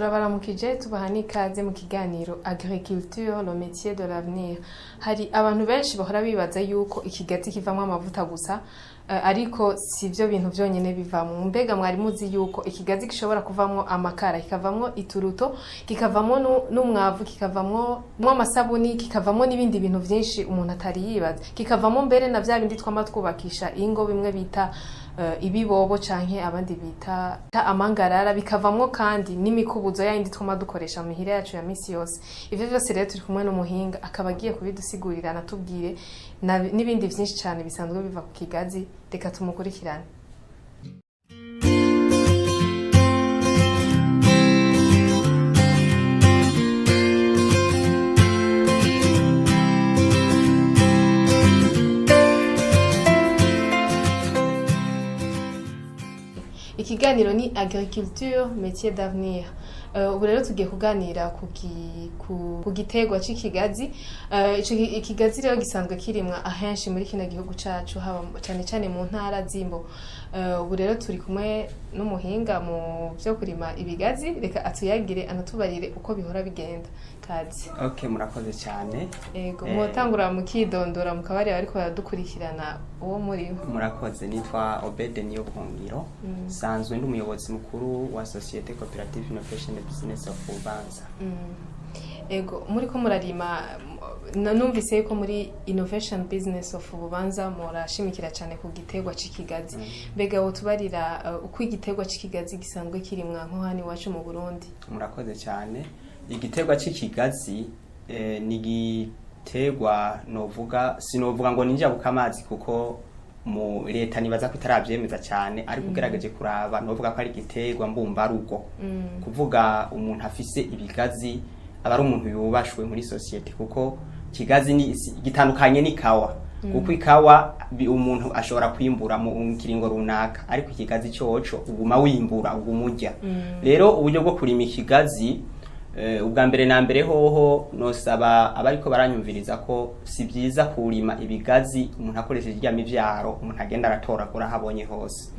turabaramukije tubaha n'ikaze mu kiganiro Agriculture le métier de l'avenir. Hari abantu benshi bahora bibaza yuko ikigazi kivamwo amavuta gusa, ariko sivyo bintu vyonyene bivamwo. Mbega mwari muzi yuko ikigazi gishobora kuvamwo amakara, kikavamwo ituruto, kikavamwo n'umwavu, kikavamwo amasabuni, kikavamwo n'ibindi bintu vyinshi umuntu atari yibaza, kikavamwo mbere na vya bindi twama twubakisha ingo bimwe bita ibibobo canke abandi bita amangarara, bikavamwo kandi n'imikubuzo yindi twama dukoresha mu mihira yacu ya misi yose. Ivyo vyose rero turi kumwe n'umuhinga akaba agiye kubidusigurira natubwire n'ibindi vyinshi cane bisanzwe biva ku kigazi. Reka tumukurikirane. Ikiganiro ni Agriculture métier d'avenir. Ubu rero tugiye kuganira ku giterwa c'ikigazi. Ikigazi rero gisanzwe kirimwa ahenshi muri kino gihugu cacu, haba cyane cyane mu ntara z'imbo. Ubu rero turi kumwe n'umuhinga mu byo kurima ibigazi, reka atuyagire anatubarire uko bihora bigenda. Kazi. Okay, murakoze cyane. Yego, mutangura mukidondora mukabareba ariko baradukurikirana uwo muri. Murakoze, nitwa Obede Niyokongiro. Sanzwe ndi umuyobozi mukuru wa Societe Cooperative Innovation Business of Bubanza. Ego, muri ko murarima, numvise yuko muri Innovation Business of Bubanza murashimikira cyane ku giterwa c'ikigazi. Mbega wo tubarira uko igiterwa c'ikigazi gisanzwe kirimwa nko hani wacu mu Burundi. Murakoze cyane. Igiterwa c'ikigazi ni igiterwa sinovuga ngo ninjabuka amazi kuko mu leta nibaza ko itaravyemeza cyane, ariko ugerageje kuraba novuga ko ari igiterwa mbumbarugo. Kuvuga umuntu afise ibigazi aba ari umuntu yubashwe muri societe, kuko kigazi ni gitandukanye n'ikawa. Kuko ikawa umuntu ashobora kwimbura mu kiringo runaka, ariko ikigazi coco uguma wimbura ugumurya. Rero uburyo bwo kurima ikigazi ubwa mbere na mbere hoho nosaba abariko baranyumviriza ko si byiza kurima ibigazi umuntu akoresheje irya mivyaro umuntu agenda aratoragura habonye hose.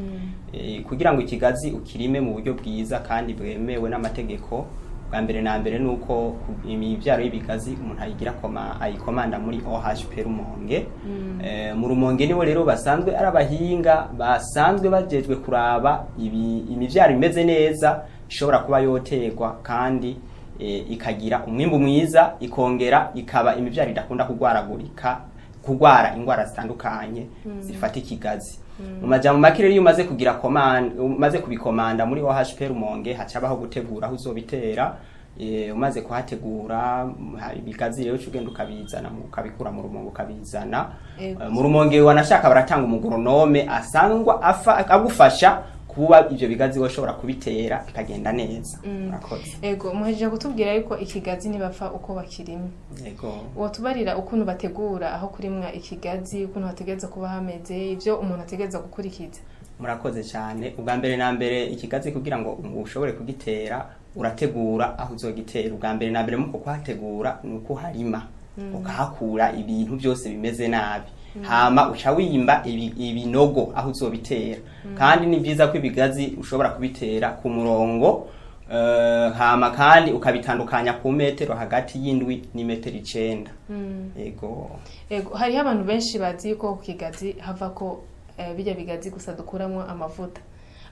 Kugira ngo ikigazi ukirime mu buryo bwiza kandi bwemewe n'amategeko, ubwa mbere na mbere nuko imivyaro y'ibigazi umuntu ayikomanda muri OHP Rumonge. Mu Rumonge nibo rero basanzwe ari abahinga basanzwe bajejwe kuraba imivyaro imeze neza ishobora kuba yoterwa kandi ikagira umwimbu mwiza, ikongera ikaba imivyaro idakunda kugwara ingwara zitandukanye zifata ikigazi. Mu majambo makire iyo umaze kubikomanda muri OHP Rumonge hacabaho gutegura aho uzobitera. Umaze kuhategura ibigazi rero ugenda ukabizana ukabikura mu Rumonge ukabizana. Mu Rumonge wanashaka baratanga umugoronome asangwa agufasha kuba ivyo bigazi woshobora kubitera bikagenda neza. Murakoze. Ego, muhejeje kutubwira yuko ikigazi nibapfa uko bakirima. Ego. Wotubarira ukuntu bategura aho kurimwa ikigazi, ukuntu bategeza kuba hameze, ivyo umuntu ategeza gukurikiza. Murakoze cyane. Ubwa mbere na mbere ikigazi kugira ngo ushobore kugitera urategura aho uzogitera. Ubwa mbere na mbere muko kuhategura nuko harima, ukahakura ibintu byose bimeze nabi. Hama uca wimba ibinogo aho uzobitera. Kandi ni byiza ko ibigazi ushobora kubitera ku murongo, hama kandi ukabitandukanya ku metero hagati y'indwi n'imetero 9. Ego. Ego, hari abantu benshi bazi yuko ku kigazi hava ko bijya bigazi gusa dukuramwo amavuta,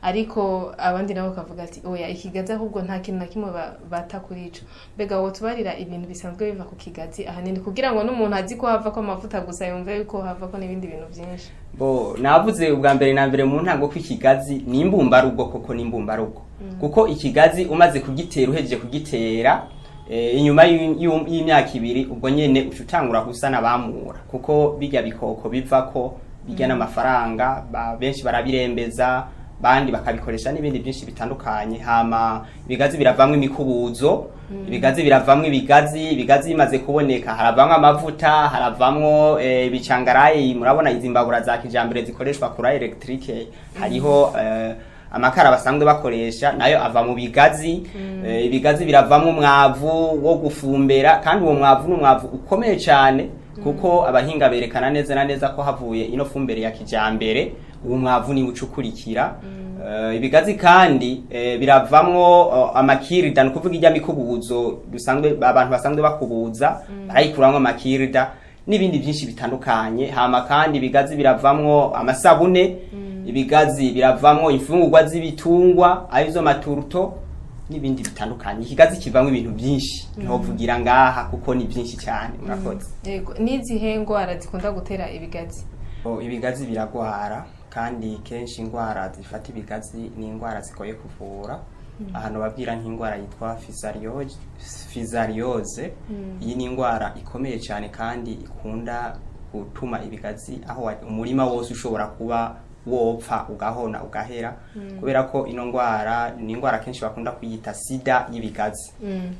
ariko abandi nabo kavuga ati oya ikigazi ahubwo nta kintu na kimwe bata kuri ico. Mbega wo tubarira ibintu bisanzwe biva ku kigazi ahanini kugira ngo n'umuntu azi ko hava ko amavuta gusa yumve yuko hava ko n'ibindi bintu byinshi. Navuze ubwa mbere na mbere mu ntango ko ikigazi ni imbumbarugo, koko ni imbumbarugo. Kuko ikigazi umaze kugitera uhejeje kugitera inyuma y'imyaka 2 ubwo nyene ucutangura gusana bamura, kuko bijya bikoko bivako bijya n'amafaranga benshi barabirembeza, bandi bakabikoresha n'ibindi byinshi bitandukanye. Hama ibigazi biravamwe imikubuzo, ibigazi biravamwe ibigazi bimaze kuboneka haravamwe amavuta, haravamwe ibicangaraye. Murabona izimbabura za kijambere zikoreshwa kuri electrique, hariho amakara basanzwe bakoresha nayo ava mu bigazi. Ibigazi biravamwe umwavu wo gufumbera, kandi uwo mwavu n'umwavu ukomeye cyane, kuko abahinga berekana neza na neza ko havuye ino fumbere ya kijambere uwo mwavu ni ucukurikira ibigazi kandi biravamwo amakirida, nukuvuga ijya mikubuzo dusanzwe abantu basanzwe bakubuza barayikuramwo amakirida n'ibindi byinshi bitandukanye. Hama kandi ibigazi biravamwo amasabune, ibigazi biravamwo imfungurwa z'ibitungwa arizo maturuto n'ibindi bitandukanye. Ikigazi kivamwo ibintu byinshi ntovugira ngaha kuko ni byinshi cyane. Murakoze. Yego, nizihe ngwara zikunda gutera ibigazi? Ibigazi biragwara kandi kenshi ingwara zifata ibigazi ni ingwara zigoye kuvura. Ahantu babwira nk'ingwara yitwa fizariose. Iyi ni ingwara ikomeye cyane kandi ikunda gutuma ibigazi aho umurima wose ushobora kuba wopfa ugahona ugahera, kubera ko ino ngwara ni ingwara kenshi bakunda kuyita sida y'ibigazi.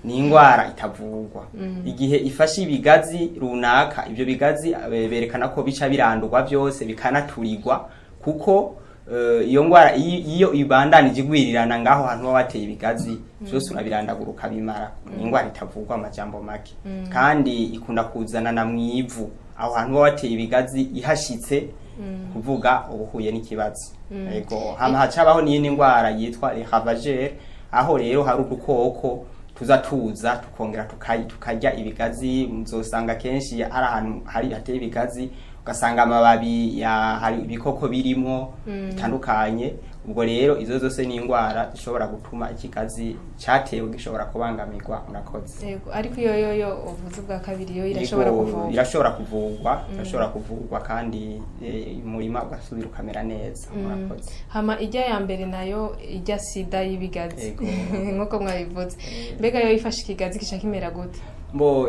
Ni ingwara itavugwa. Igihe ifashe ibigazi runaka, ibyo bigazi berekana ko bica birandurwa byose bikanaturirwa, kuko iyo ngwara iyo ibandanije igwirirana ngaho hantu wateye ibigazi byose urabirandaguruka bimara. Ni ingwara itavugwa amajambo make, kandi ikunda kuzana na mwivu aho hantu wateye ibigazi ihashitse, kuvuga ubuhuye n'ikibazo. Yego, hama hacabaho n'iyindi ngwara yitwa les ravageurs, aho rero hari udukoko tuza tukongera tukarya ibigazi. Muzosanga kenshi ari ahantu hari hateye ibigazi, ugasanga amababi hari ibikoko birimo bitandukanye. Ubwo rero izo zose ni ingwara zishobora gutuma ikigazi cyatewe gishobora kubangamirwa. Murakoze. Yego, ariko yo uvuze bwa kabiri yo irashobora kuvurwa. Irashobora kuvurwa kandi umurima ugasubira ukamera neza. Murakoze. Hama ijya ya mbere nayo ijya sida y'ibigazi nkuko mwabivuze, mbega yo ifashe ikigazi kica kimera gute?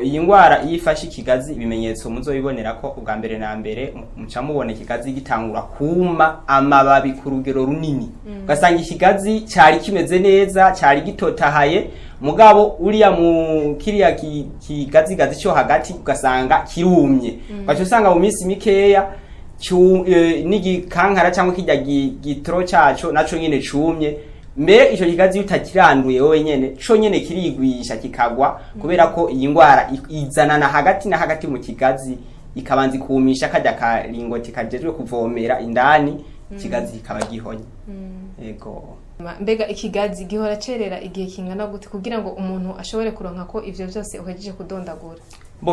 Iyi ngwara iyo ifashe ikigazi, ibimenyetso muzoyibonera ko ubwa mbere na mbere muca mubona ikigazi gitangura kuma amababi ku rugero runini. Ugasanga ikigazi cyari kimeze neza, cyari gitotahaye, mugabo uriya mu kiriya kigazi cyo hagati ugasanga kirumye. Bacho usanga mu minsi mikeya n'igikankara cyangwa kijya gitro cyaco naco nyine cumye. Mbere ico kigazi utakiranduye wowe nyene co nyene kirigwisha kikagwa, kubera ko iyi ngwara izanana hagati na hagati mu kigazi, ikabanza kumisha kajya karingoti kajejwe kuvomera indani, ikigazi kikaba gihonye. Yego. Mbega ikigazi gihora cerera igihe kingana gute kugira ngo umuntu ashobore kuronka ko ivyo byose uhejeje kudondagura?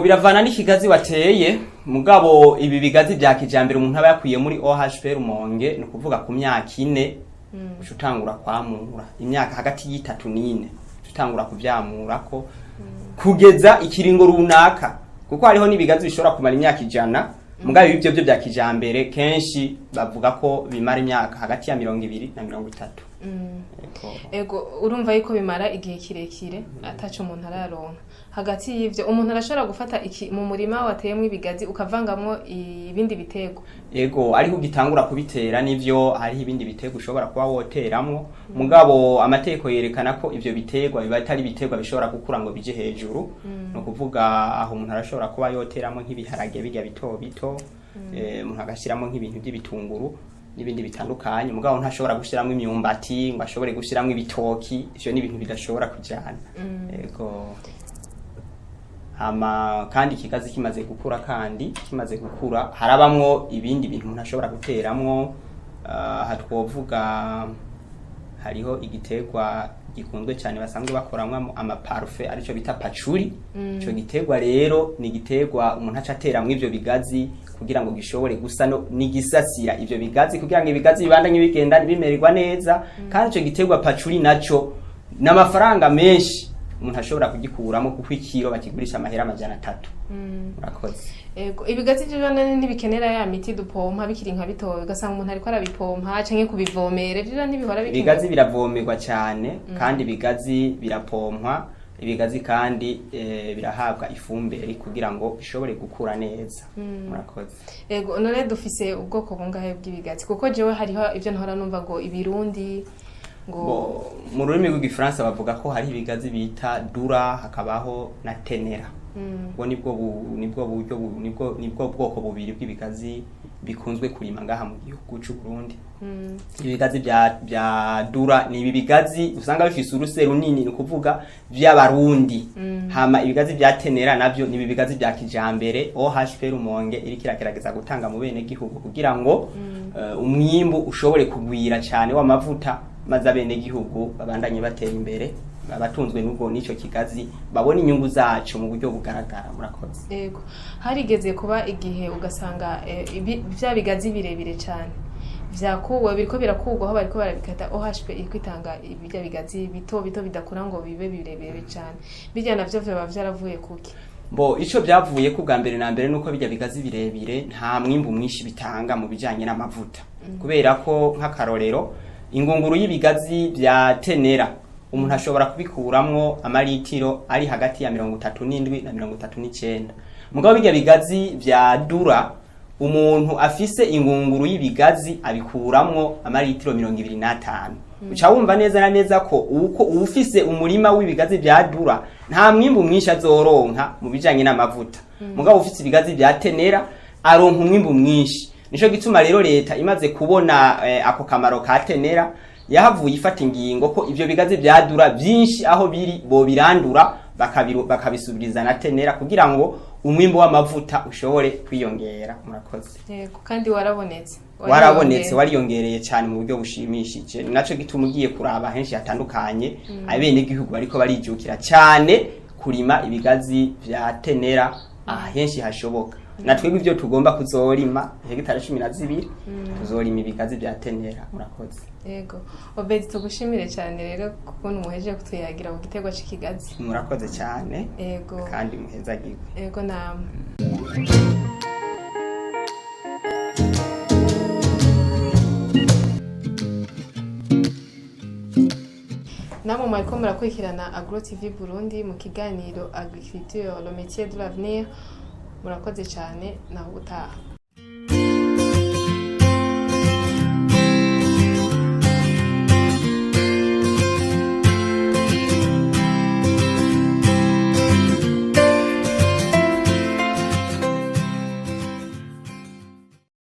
Biravana n'ikigazi wateye, mugabo ibi bigazi bya kijambere umuntu aba yakwiye muri OHP Rumonge, no kuvuga ku myaka 4 utangura kwamura, imyaka hagati y'3 n'4 utangura kuvyamura ko kugeza ikiringo runaka, kuko hariho nibigazi bishobora kumara imyaka 100. Mugabo ibyo byo bya kijambere kenshi bavuga ko bimara imyaka hagati ya 20 na 30. Ego, urumva yuko bimara igihe kirekire ataco umuntu araronka. Hagati y'ivyo umuntu arashobora gufata iki mu murima wateyemwe ibigazi ukavangamwo ibindi bitego? Ego, ariho gitangura kubitera nivyo hari ibindi bitego ushobora kuba woteramwo, mugabo amateko yerekana ko ivyo bitegwa biba atari bitegwa bishobora gukura ngo bije hejuru. No kuvuga aho umuntu arashobora kuba yoteramwo nk'ibiharage bijya bito bito, umuntu agashiramo nk'ibintu by'ibitunguru n'ibindi bitandukanye, mugabo ntashobora gushiramo imyumbati ngo ashobore gushiramo ibitoki. Ivyo ni ibintu bidashobora kujana. Ego. Hama kandi ikigazi kimaze gukura harabamwo ibindi bintu umuntu ashobora guteramwo. Hatwovuga hariho igitegwa gikunzwe cyane basanzwe bakoramwe amaparfait arico bita patchouli. Ico gitegwa rero ni gitegwa umuntu aca ateramwe ivyo bigazi kugira ngo gishobore gusa no nigisasira ivyo bigazi kugira ngo ibigazi bibandanye bigenda bimererwa neza. Kandi ico gitegwa patchouli naco n'amafaranga menshi umuntu ashobora kugikuramo kuko ikiro bakigurisha amahera 300. Murakoze. Ego, ibigazi byo ntibikenera ya miti dupompa bikiri nka bitowe, ugasanga umuntu ariko arabipompa canke kubivomera, byo ntibihora bikiri. Ibigazi biravomerwa cyane kandi ibigazi birapompwa, ibigazi kandi birahabwa ifumbire kugira ngo bishobore gukura neza. Murakoze. Ego, none dufise ubwoko bungahe bw'ibigazi? Kuko jewe hariho ivyo ntahora numva ngo ibirundi ngo mu rurimi rw'igifaransa bavuga ko hari ibigazi bita dura, hakabaho na tenera. ubwo nibwo bwoko bubiri bw'ibigazi bikunzwe kurima ngaha mu gihugu cy'u Burundi. Ibigazi bya dura ni ibi bigazi usanga bifise uruse runini, ni kuvuga by'abarundi. Hama ibigazi bya tenera navyo ni ibi bigazi bya kijambere OHP Rumonge iri kiragerageza gutanga mu bene gihugu kugira ngo umwimbu ushobore kugwira cyane w'amavuta, maze abene gihugu babandanye batera imbere, abatunzwe n'ubwo nico kigazi babona inyungu zacu mu buryo bugaragara. Murakoze. Yego, harigeze kuba igihe ugasanga bya bigazi birebire cyane vyakuwe biriko birakugwa aho bariko barabikata, OHP iriko itanga ibya bigazi bito bito bidakura ngo bibe birebire cyane, bijya navyo vyaba vyaravuye kuki? Ico byavuye ku bwa mbere na mbere nuko bijya bigazi birebire nta mwimbu mwinshi bitanga mu bijanye n'amavuta, kubera ko nk'akarorero ingunguru y'ibigazi bya tenera umuntu ashobora kubikuramwo amaritiro ari hagati ya 37 na 39. Mugabo bijya bigazi bya dura umuntu afise ingunguru y'ibigazi abikuramwo amaritiro 25. Uca wumva neza na neza ko uko ufise umurima w'ibigazi bya dura nta mwimbu mwinshi azoronka mu bijanye n'amavuta. Mugabo ufise ibigazi bya tenera aronka umwimbu mwinshi. Nico gituma rero leta imaze kubona ako kamaro ka tenera yahavuye ifata ingingo ko ivyo bigazi bya dura byinshi aho biri bo birandura bakabisubiriza na tenera kugira ngo umwimbo w'amavuta ushobore kwiyongera. Murakoze. Yego, kandi warabonetse wariyongereye cyane mu buryo bushimishije. Naco gituma ugiye kuraba henshi hatandukanye abene gihugu bariko barijukira cyane kurima ibigazi vya tenera henshi hashoboka. Natwebwe ivyo tugomba kuzorima hegitari 12 tuzorima ibigazi bya tenera. Murakoze. Yego, Obedi tugushimire cyane rero kuko numuheje kutuyagira mu gitego c'ikigazi. Murakoze cyane. Yego, kandi muheza gigwe. Yego namwe. Namwe mwariko murakurikirana Agro TV Burundi mu kiganiro Agriculture le métier de l'avenir. Murakoze cyane naho utaha.